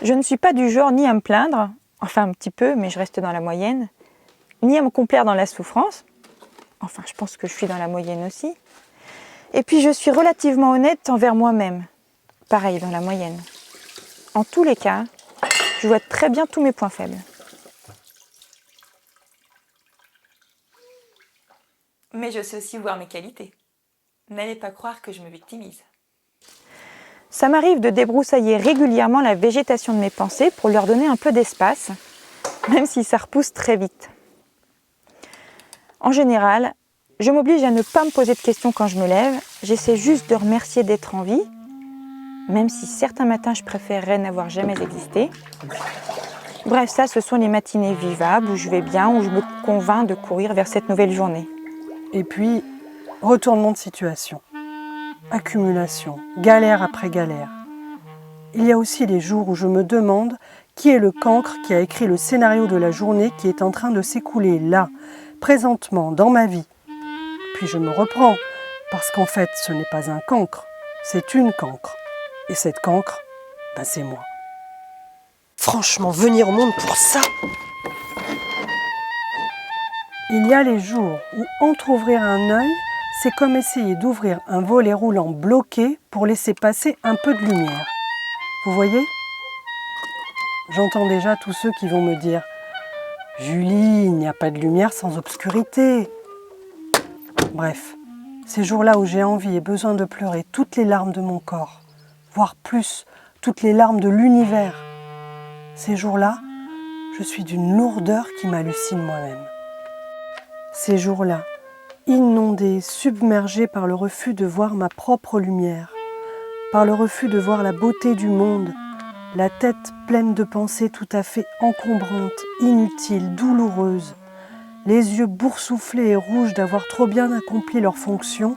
Je ne suis pas du genre ni à me plaindre, enfin un petit peu, mais je reste dans la moyenne, ni à me complaire dans la souffrance, enfin je pense que je suis dans la moyenne aussi. Et puis je suis relativement honnête envers moi-même, pareil dans la moyenne. En tous les cas, je vois très bien tous mes points faibles. Mais je sais aussi voir mes qualités. N'allez pas croire que je me victimise. Ça m'arrive de débroussailler régulièrement la végétation de mes pensées pour leur donner un peu d'espace, même si ça repousse très vite. En général, je m'oblige à ne pas me poser de questions quand je me lève, j'essaie juste de remercier d'être en vie, même si certains matins je préférerais n'avoir jamais existé. Bref, ça, ce sont les matinées vivables où je vais bien, où je me convainc de courir vers cette nouvelle journée. Et puis, retournement de situation. Accumulation, galère après galère. Il y a aussi les jours où je me demande qui est le cancre qui a écrit le scénario de la journée qui est en train de s'écouler là, présentement, dans ma vie. Puis je me reprends, parce qu'en fait, ce n'est pas un cancre, c'est une cancre. Et cette cancre, c'est moi. Franchement, venir au monde pour ça? Il y a les jours où entrouvrir un œil, c'est comme essayer d'ouvrir un volet roulant bloqué pour laisser passer un peu de lumière. Vous voyez? J'entends déjà tous ceux qui vont me dire « Julie, il n'y a pas de lumière sans obscurité ». Bref, ces jours-là où j'ai envie et besoin de pleurer toutes les larmes de mon corps, voire plus, toutes les larmes de l'univers, ces jours-là, je suis d'une lourdeur qui m'hallucine moi-même. Ces jours-là, inondée, submergée par le refus de voir ma propre lumière, par le refus de voir la beauté du monde, la tête pleine de pensées tout à fait encombrantes, inutiles, douloureuses, les yeux boursouflés et rouges d'avoir trop bien accompli leur fonction,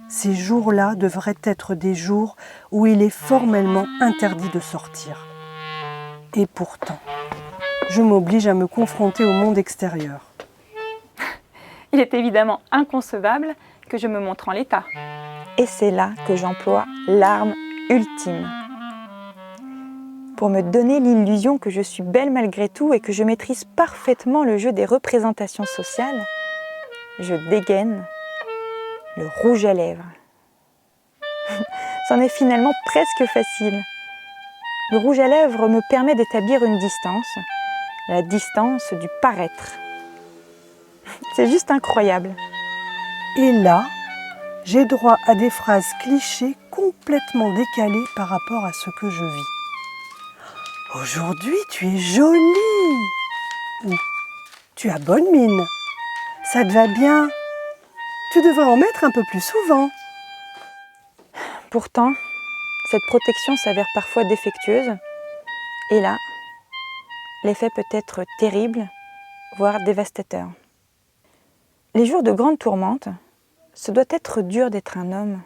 ces jours-là devraient être des jours où il est formellement interdit de sortir. Et pourtant, je m'oblige à me confronter au monde extérieur. Il est évidemment inconcevable que je me montre en l'état. Et c'est là que j'emploie l'arme ultime. Pour me donner l'illusion que je suis belle malgré tout et que je maîtrise parfaitement le jeu des représentations sociales, je dégaine le rouge à lèvres. C'en est finalement presque facile. Le rouge à lèvres me permet d'établir une distance, la distance du paraître. C'est juste incroyable. Et là, j'ai droit à des phrases clichés complètement décalées par rapport à ce que je vis. Aujourd'hui, tu es jolie. Ou tu as bonne mine. Ça te va bien. Tu devrais en mettre un peu plus souvent. Pourtant, cette protection s'avère parfois défectueuse. Et là, l'effet peut être terrible, voire dévastateur. Les jours de grande tourmente, ce doit être dur d'être un homme.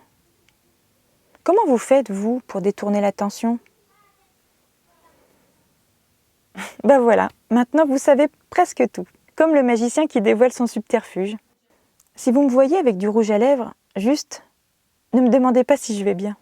Comment vous faites, vous, pour détourner l'attention ? Ben voilà, maintenant vous savez presque tout, comme le magicien qui dévoile son subterfuge. Si vous me voyez avec du rouge à lèvres, juste, ne me demandez pas si je vais bien.